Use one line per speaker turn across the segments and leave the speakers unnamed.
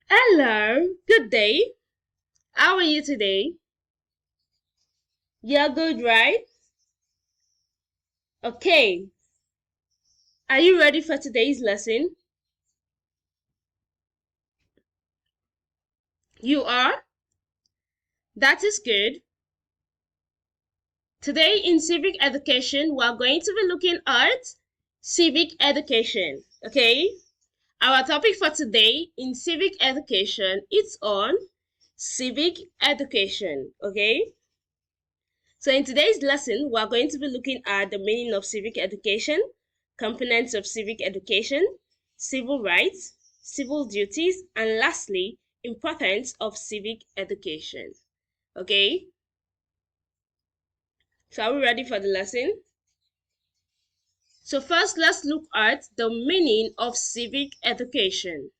Hello, good day. How are you today? You're good, right? Okay. Are you ready for today's lesson? You are? That is good. Today in civic education, we are going to be looking at civic education. Okay? Our topic for today in civic education is on civic education. Okay? So in today's lesson, we are going to be looking at the meaning of civic education, components of civic education, civil rights, civil duties, and lastly, importance of civic education. Okay, so are we ready for the lesson? So first, let's look at the meaning of civic education.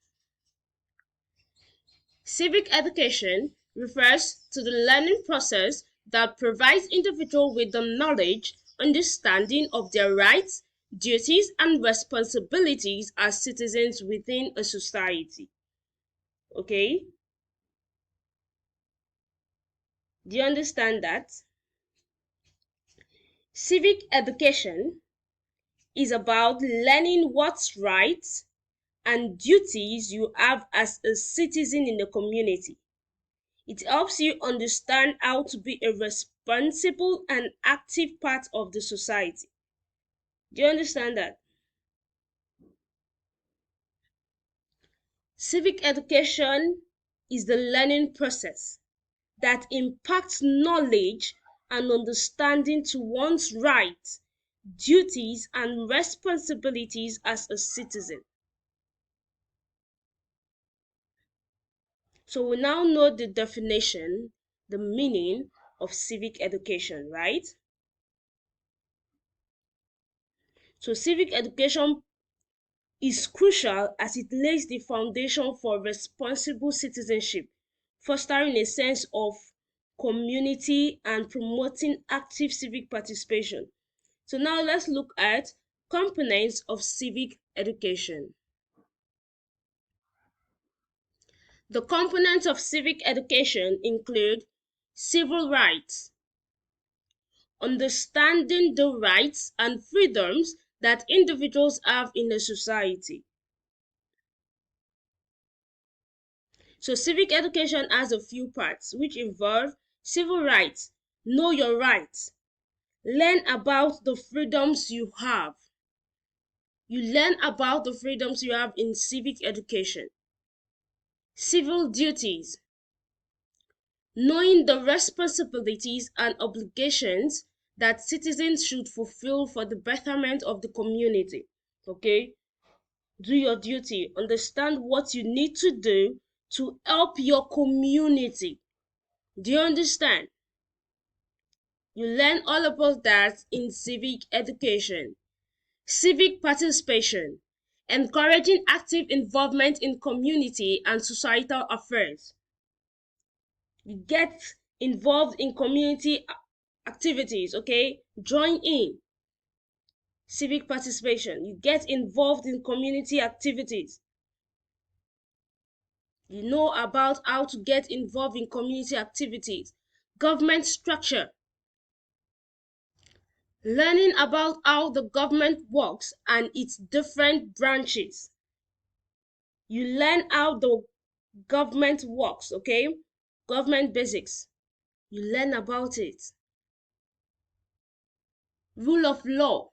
Civic education refers to the learning process that provides individuals with the knowledge, understanding of their rights, duties, and responsibilities as citizens within a society. Okay? Do you understand that? Civic education is about learning what's rights and duties you have as a citizen in the community. It helps you understand how to be a responsible and active part of the society. Do you understand that? Civic education is the learning process that impacts knowledge and understanding to one's rights, duties, and responsibilities as a citizen. So we now know the definition, the meaning of civic education, right? So civic education is crucial as it lays the foundation for responsible citizenship, fostering a sense of community and promoting active civic participation. So now let's look at components of civic education. The components of civic education include civil rights, understanding the rights and freedoms that individuals have in a society. So civic education has a few parts which involve civil rights, know your rights, learn about the freedoms you have. You learn about the freedoms you have in civic education. Civil duties, knowing the responsibilities and obligations that citizens should fulfill for the betterment of the community. Okay? Do your duty, understand what you need to do to help your community. Do you understand? You learn all about that in civic education. Civic participation, encouraging active involvement in community and societal affairs. You get involved in community activities, okay? Join in. Civic participation, you get involved in community activities. You know about how to get involved in community activities. Government structure, learning about how the government works and its different branches. You learn how the government works, okay? Government basics. You learn about it. Rule of law,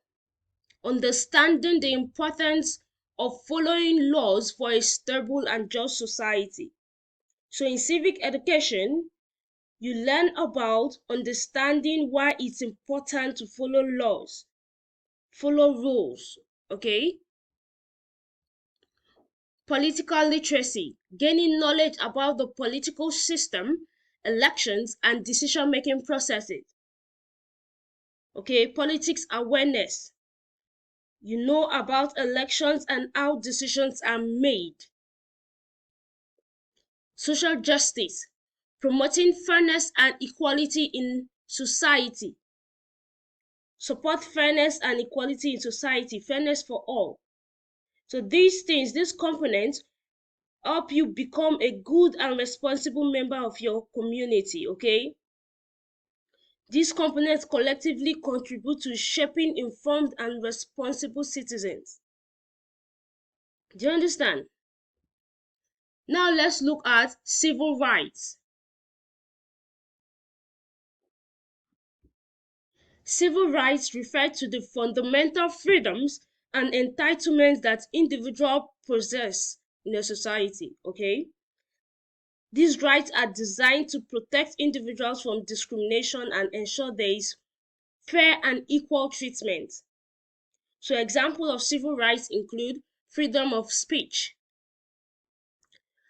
understanding the importance of following laws for a stable and just society. So in civic education, you learn about understanding why it's important to follow laws, follow rules, okay? Political literacy, gaining knowledge about the political system, elections, and decision-making processes. Okay, politics awareness. You know about elections and how decisions are made. Social justice, promoting fairness and equality in society. Support fairness and equality in society, fairness for all. So these things, these components help you become a good and responsible member of your community, okay? These components collectively contribute to shaping informed and responsible citizens. Do you understand? Now let's look at civil rights. Civil rights refer to the fundamental freedoms and entitlements that individuals possess in a society, okay? These rights are designed to protect individuals from discrimination and ensure there is fair and equal treatment. So examples of civil rights include freedom of speech,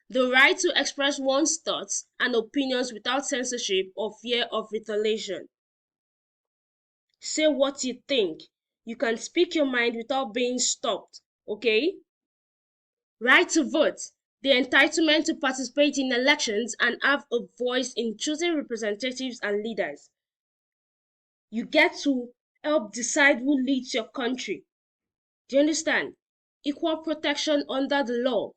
the right to express one's thoughts and opinions without censorship or fear of retaliation. Say what you think. You can speak your mind without being stopped, okay? Right to vote, the entitlement to participate in elections and have a voice in choosing representatives and leaders. You get to help decide who leads your country. Do you understand? Equal protection under the law,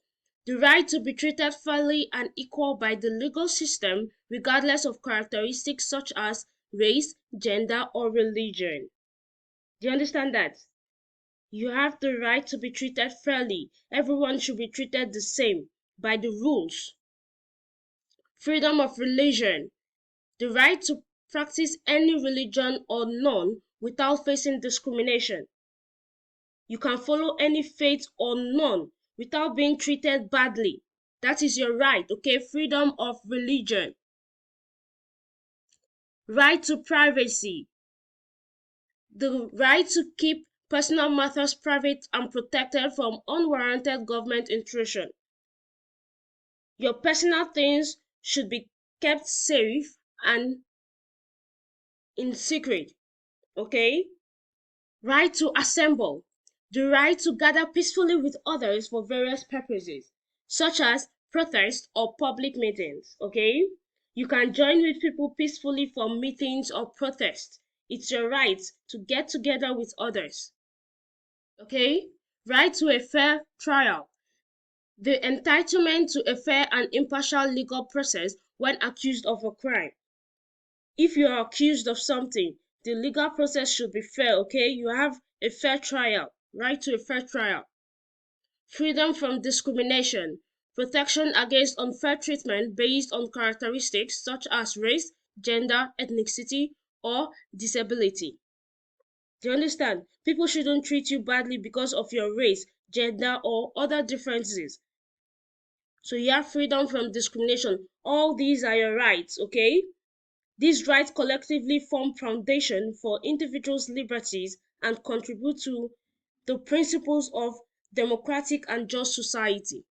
the right to be treated fairly and equal by the legal system regardless of characteristics such as race, gender, or religion. Do you understand that? You have the right to be treated fairly. Everyone should be treated the same by the rules. Freedom of religion, the right to practice any religion or none without facing discrimination. You can follow any faith or none without being treated badly. That is your right, okay? Freedom of religion. Right to privacy, the right to keep personal matters private and protected from unwarranted government intrusion. Your personal things should be kept safe and in secret, okay? Right to assemble, the right to gather peacefully with others for various purposes, such as protest or public meetings, okay? You can join with people peacefully for meetings or protests. It's your right to get together with others, okay? Right to a fair trial, the entitlement to a fair and impartial legal process when accused of a crime. If you are accused of something, the legal process should be fair, okay? You have a fair trial, right to a fair trial. Freedom from discrimination, protection against unfair treatment based on characteristics such as race, gender, ethnicity, or disability. Do you understand? People shouldn't treat you badly because of your race, gender, or other differences. So you have freedom from discrimination. All these are your rights, okay? These rights collectively form foundation for individuals' liberties and contribute to the principles of democratic and just society.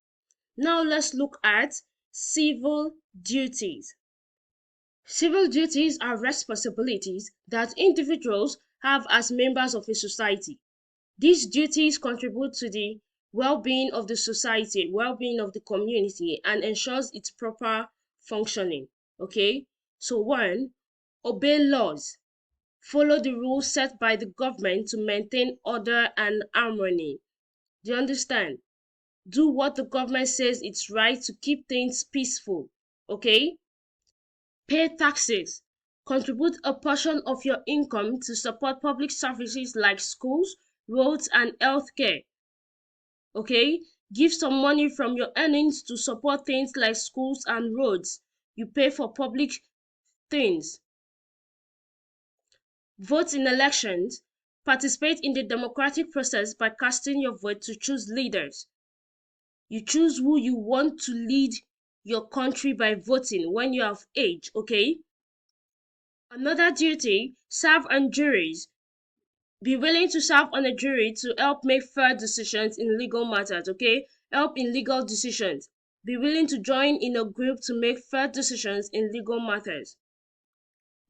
Now let's look at civil duties. Civil duties are responsibilities that individuals have as members of a society. These duties contribute to the well-being of the society, well-being of the community, and ensures its proper functioning. Okay? So one, obey laws. Follow the rules set by the government to maintain order and harmony. Do you understand? Do what the government says it's right to keep things peaceful. Okay? Pay taxes. Contribute a portion of your income to support public services like schools, roads, and healthcare. Okay? Give some money from your earnings to support things like schools and roads. You pay for public things. Vote in elections. Participate in the democratic process by casting your vote to choose leaders. You choose who you want to lead your country by voting when you are of age, okay? Another duty, serve on juries. Be willing to serve on a jury to help make fair decisions in legal matters, okay? Help in legal decisions. Be willing to join in a group to make fair decisions in legal matters.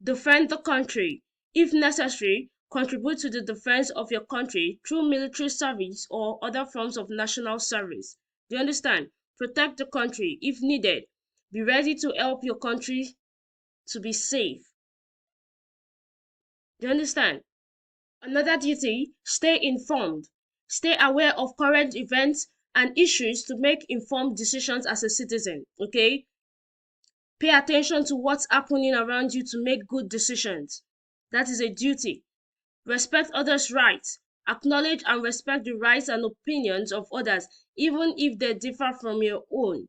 Defend the country. If necessary, contribute to the defense of your country through military service or other forms of national service. Do you understand? Protect the country if needed. Be ready to help your country to be safe. Do you understand? Another duty, stay informed. Stay aware of current events and issues to make informed decisions as a citizen. Okay, pay attention to what's happening around you to make good decisions. That is a duty. Respect others' rights. Acknowledge and respect the rights and opinions of others, even if they differ from your own.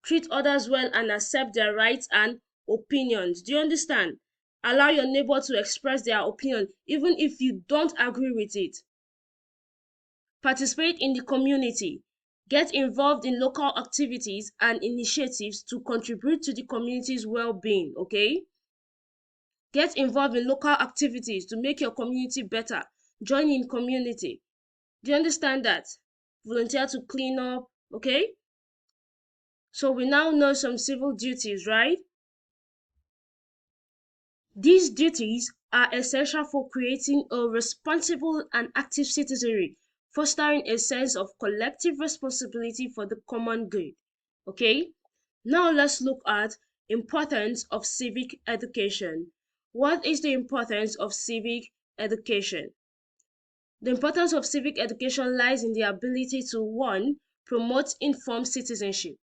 Treat others well and accept their rights and opinions. Do you understand? Allow your neighbor to express their opinion, even if you don't agree with it. Participate in the community. Get involved in local activities and initiatives to contribute to the community's well-being. Okay? Get involved in local activities to make your community better. Join in community. Do you understand that? Volunteer to clean up. Okay? So we now know some civil duties, right? These duties are essential for creating a responsible and active citizenry, fostering a sense of collective responsibility for the common good. Okay? Now let's look at importance of civic education. What is the importance of civic education? The importance of civic education lies in the ability to 1. Promote informed citizenship.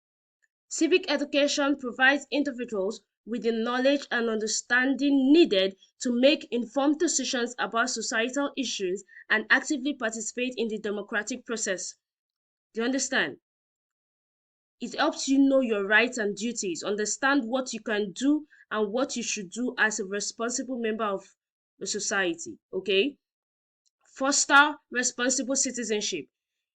Civic education provides individuals with the knowledge and understanding needed to make informed decisions about societal issues and actively participate in the democratic process. Do you understand? It helps you know your rights and duties, understand what you can do and what you should do as a responsible member of the society. Okay? Foster responsible citizenship.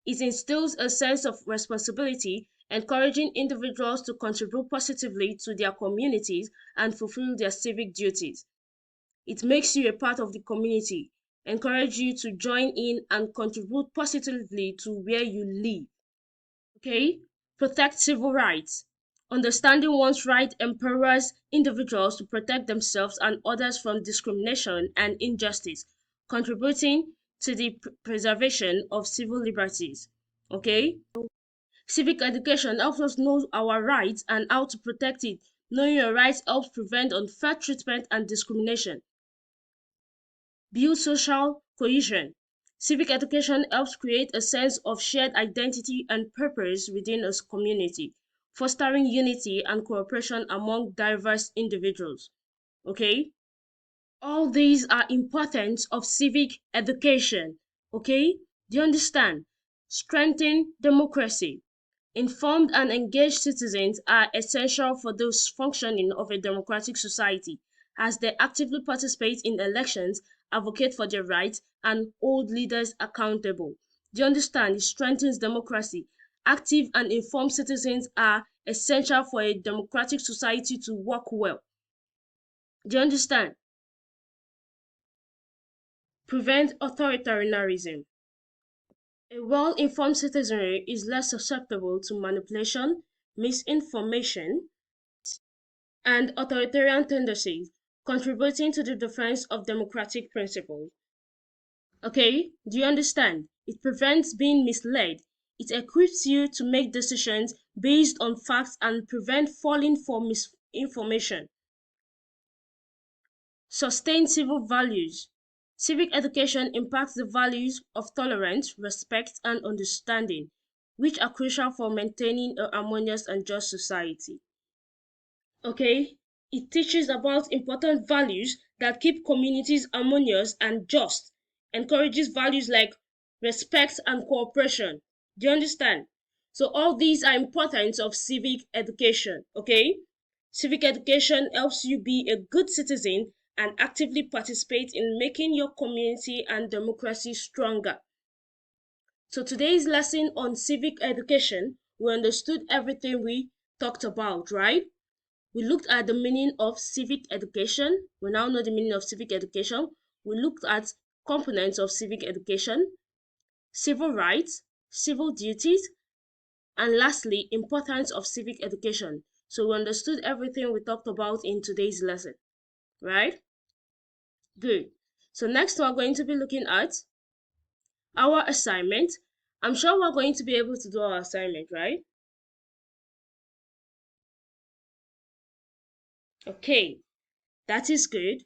It instills a sense of responsibility, encouraging individuals to contribute positively to their communities and fulfill their civic duties. It makes you a part of the community, encourage you to join in and contribute positively to where you live. Okay? Protect civil rights. Understanding one's right empowers individuals to protect themselves and others from discrimination and injustice, contributing to the preservation of civil liberties. Okay? Civic education helps us know our rights and how to protect it. Knowing your rights helps prevent unfair treatment and discrimination. Build social cohesion. Civic education helps create a sense of shared identity and purpose within a community, fostering unity and cooperation among diverse individuals. Okay? All these are importance of civic education. Okay? Do you understand? Strengthen democracy. Informed and engaged citizens are essential for the functioning of a democratic society, as they actively participate in elections, advocate for their rights, and hold leaders accountable. Do you understand? It strengthens democracy. Active and informed citizens are essential for a democratic society to work well. Do you understand? Prevent authoritarianism. A well-informed citizenry is less susceptible to manipulation, misinformation, and authoritarian tendencies, contributing to the defense of democratic principles. Okay, do you understand? It prevents being misled. It equips you to make decisions based on facts and prevent falling for misinformation. Sustain civil values. Civic education impacts the values of tolerance, respect, and understanding, which are crucial for maintaining a harmonious and just society. Okay, it teaches about important values that keep communities harmonious and just, encourages values like respect and cooperation. Do you understand? So all these are importance of civic education. Okay, civic education helps you be a good citizen and actively participate in making your community and democracy stronger. So today's lesson on civic education, we understood everything we talked about, right? We looked at the meaning of civic education. We now know the meaning of civic education. We looked at components of civic education, civil rights, civil duties, and lastly, importance of civic education. So we understood everything we talked about in today's lesson, right? Good. So next we're going to be looking at our assignment. I'm sure we're going to be able to do our assignment, right? Okay, that is good.